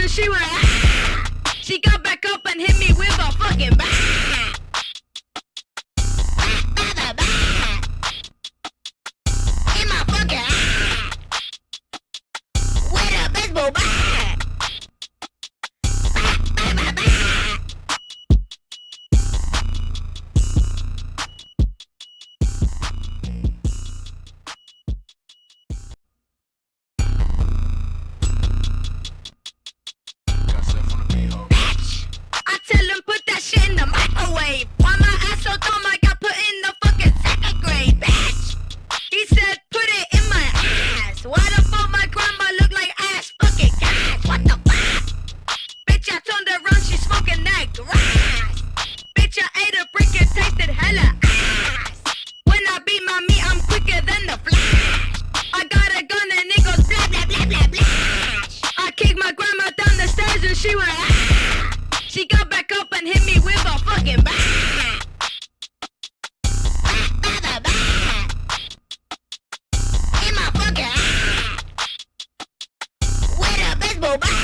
and she went ah. She got back up and hit me with a fucking bat. In my fucking eye. With a baseball bat. Tell him put that shit in the microwave. Why my ass so dumb I got put in the fucking second grade, bitch? He said put it in my ass. Why the fuck my grandma look like ass fucking gas? What the fuck? Bitch, I turned around, she smoking that grass. Bitch, I ate a brick and tasted hella ass. When I beat my meat, I'm quicker than the flash. I got a gun and it goes blah blah blah blah blah. I kicked my grandma down the stairs and she went ah. She got back up and hit me with a fucking bat. In my fucking eye. With a baseball bat.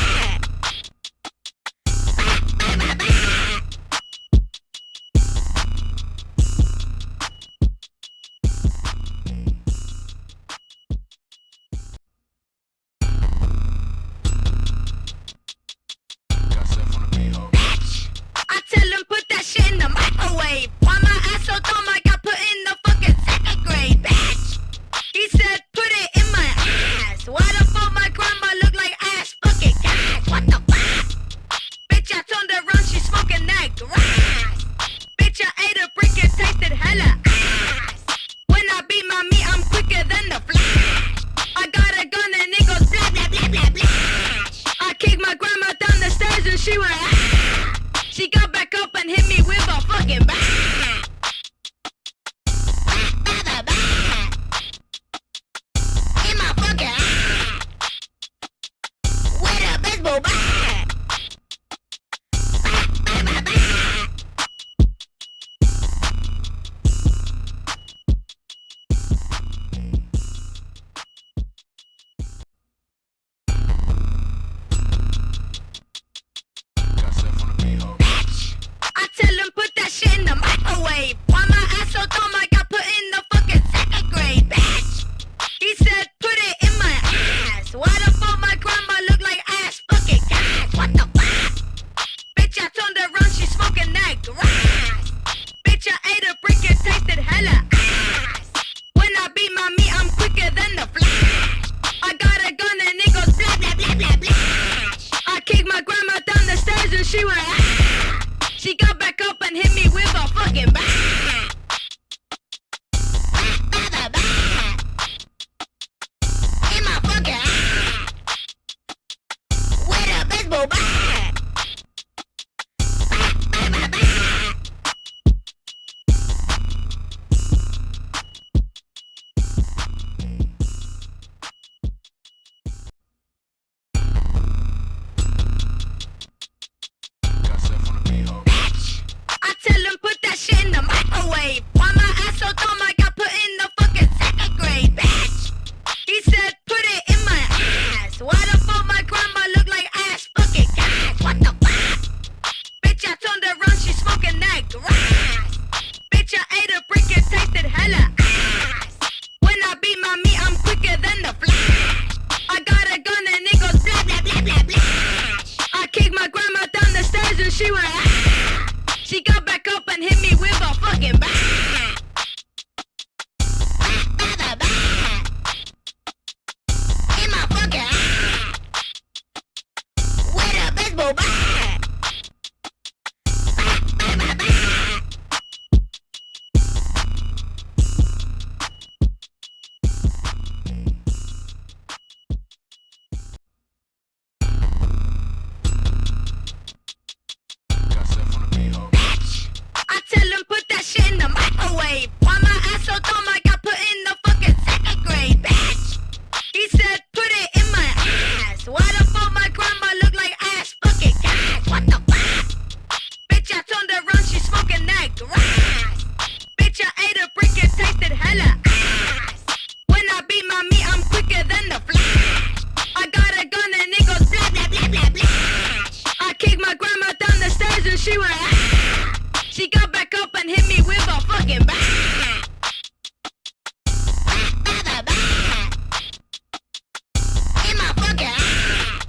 Tell him put that shit in the microwave. Why my ass so dumb I got put in the fucking second grade, bitch? He said put it in my ass. Why the fuck my grandma look like ass fucking gas? What the fuck? Bitch, I turned around, she smoking that grass. Bitch, I ate a brick and tasted hella ass. When I beat my meat, I'm quicker than the flash. I got a gun and it goes blah blah blah blah blah. I kicked my grandma down the stairs and she went ah. She got back up and hit me with a fucking bat. In my fucking eye. With a baseball bat. Tell him put that shit in the microwave. Why my ass so dumb I got put in the fucking second grade, bitch? He said put it in my ass. Why the fuck my grandma look like ass fucking gas? What the fuck? Bitch, I turned around, she smoking that grass. Bitch, I ate a brick and tasted hella ass. When I beat my meat, I'm quicker than the flash. I got a gun and it goes blah blah blah blah blah. I kicked my grandma down the stairs and she went ah. She got back up and hit me with a fucking bat. In my fucking eye. With a baseball bat. Tell him put that shit in the microwave. Why my ass so dumb I got put in the fucking second grade, bitch? He said put it in my ass. Why the fuck my grandma look like ass fucking gas? What the fuck? Bitch, I turned around, she smoking that grass. Bitch, I ate a brick and tasted hella ass. When I beat my meat, I'm quicker than the flash. I got a gun and it goes blah blah blah blah blah. I kicked my grandma down the stairs and she went ah. She got back up and hit me with a fucking bat. In my fucking eye. With a baseball bat. and she went ah. She got back up and hit me with a fucking bat. In my fucking eye.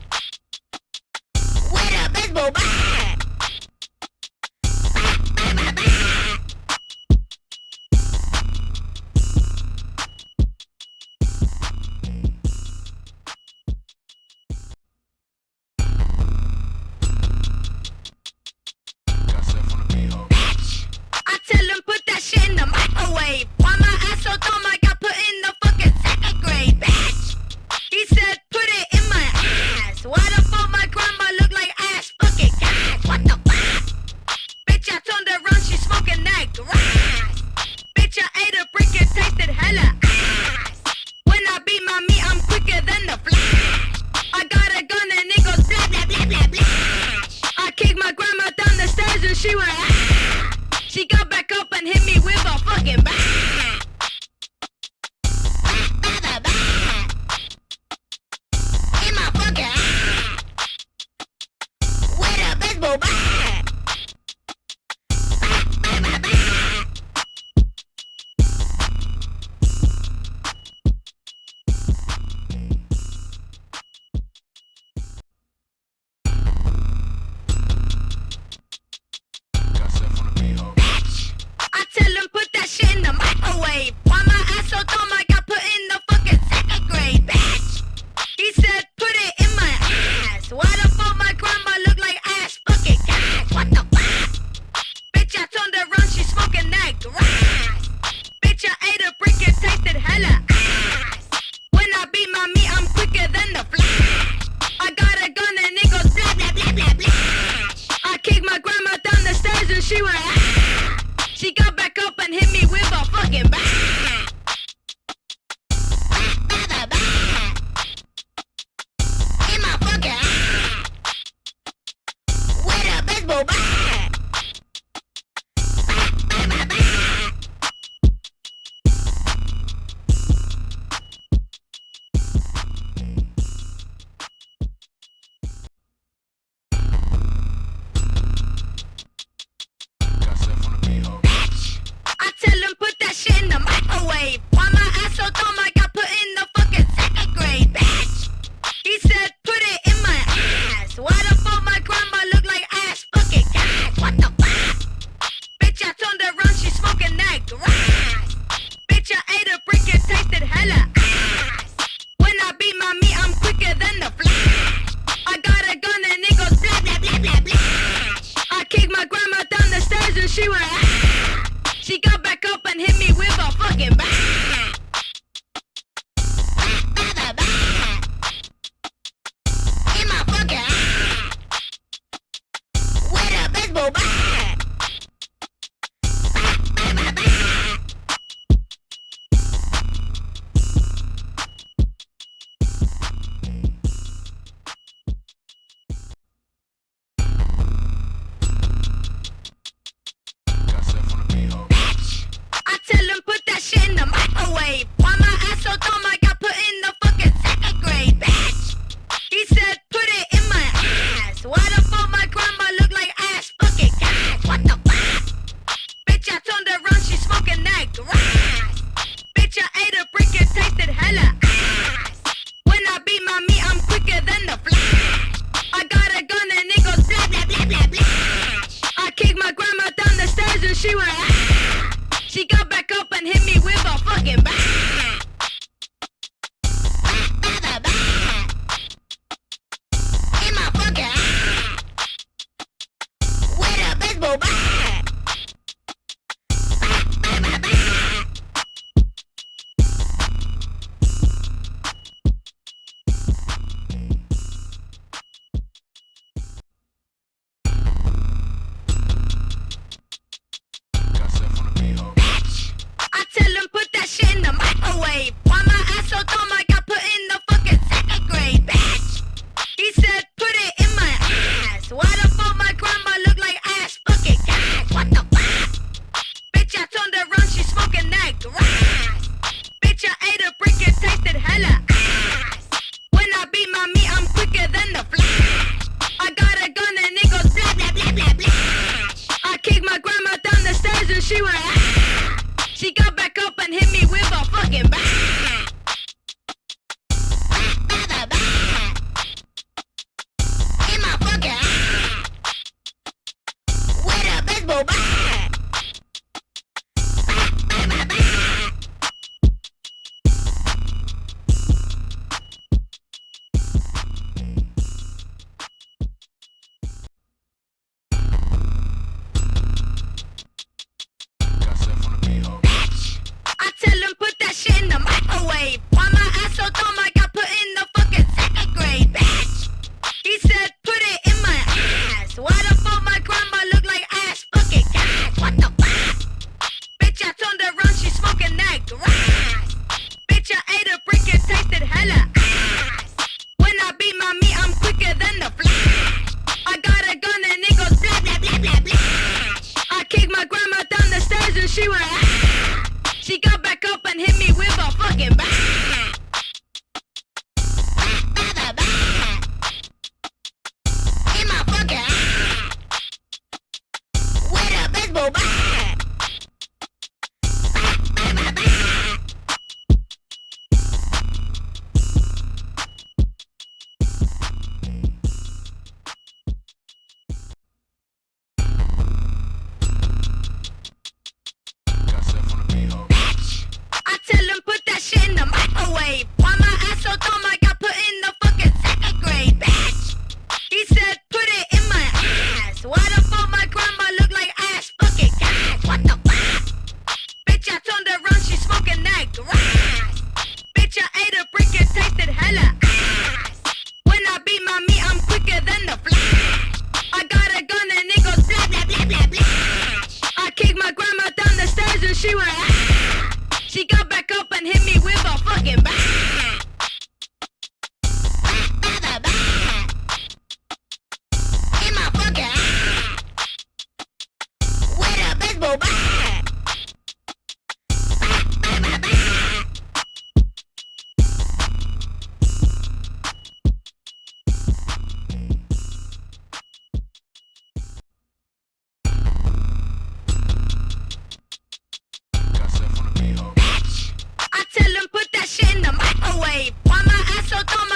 With a baseball bat. I tell him put that shit in the microwave. Why my ass so dumb I got put in the fucking second grade, bitch? He said put it in my ass. Why the fuck my grandma look like ass fucking gas? What the fuck? Bitch, I turned around, she smoking that grass. Bitch, I ate a brick and tasted hella ass. When I beat my meat, I'm quicker than the flash. I got a gun and it goes blah blah blah blah blah. I kicked my grandma down the stairs and she went ah. She got back up and hit me with a fucking bat. In my fucking eye. With a baseball bat. I tell him put that shit in the microwave. Why my ass so dumb I got put in the fucking second grade, bitch? He said put it in my ass. Why the fuck my grandma look like ass fucking gas? What the fuck? Bitch, I turned around, she smoking that grass. Bitch, I ate a brick and tasted hella ass. When I beat my meat, I'm quicker than the flash. I got a gun and it goes blah blah blah blah blah. I kicked my grandma down the stairs and she went ah. She got back up and hit me with a fucking bat. In my fucking eye. With a baseball bat. I tell him put that shit in the microwave. Why my ass so dumb I got put in the fucking second grade, bitch? He said put it in my ass. Why the fuck my grandma look like ass fucking gas? What the fuck? Bitch, I turned around, she smoking that grass. Bitch, I ate a brick and tasted hella ass. When I beat my meat, I'm quicker than the flash. I got a gun and it goes blah blah blah blah blah. I kicked my grandma down the stairs and she went ah. She got back up and hit me with a fucking bat. In my fucking eye. With a baseball bat. I tell him put that shit in the microwave. Why my ass so dumb I got put in the fucking second grade, bitch? He said put it in my ass. Why the fuck my grandma look like ass fucking gas? What the fuck? Bitch, I turned around, she smoking that grass. Bitch, I ate a brick and tasted hella ass. When I beat my meat, I'm quicker than the flash. I got a gun and it goes blah blah blah blah blah. I kicked my grandma down the stairs and she went ah. She got back up and hit me with a fucking bat. In my fucking eye. With a baseball bat. I tell him put that shit in the microwave. Why my ass so dumb I got put in the fucking second grade, bitch? He said put it in my ass. Why the fuck my grandma look like ass fucking gas? What the fuck? Bitch, I turned around, she smoking that grass. Bitch, I ate a brick and tasted hella ass. When I beat my meat, I'm quicker than the flash. I got a gun and it goes blah blah blah blah blah. fucking bat. In my fucking ass. With a baseball bat. I tell him put that shit in the microwave. Why my ass so dumb I got put in the fucking second grade, bitch. He said put it in my ass. Why the fuck my grandma look like ass fucking gas? What the fuck? Bitch, I turned around, she smoking that grass. Bitch, I ate a brick, it tasted hella ass. When I beat my meat, I'm quicker than the flash. I got a gun and it goes blah blah blah blah blah. I kicked my grandma down the stairs and she went ah. She got back up and hit me with a fucking bat. In my fucking ass. With a baseball bat. I tell him put that shit in the microwave. Why my ass so dumb I got put in the fucking second grade, bitch. He said put it in my ass. Why the fuck my grandma look like ass fucking gas? What the fuck? Bitch, I turned around, she smoking that grass. Bitch, I ate a brick, it tasted hella ass. When I beat my meat, I'm quicker than the flash. I got a gun and it goes blah blah blah blah blah. I kicked my grandma down the stairs and she went ah. She got back up and hit me with a fucking bat. In my fucking ass. With a baseball bat. I tell him put that shit in the microwave. Why my ass so dumb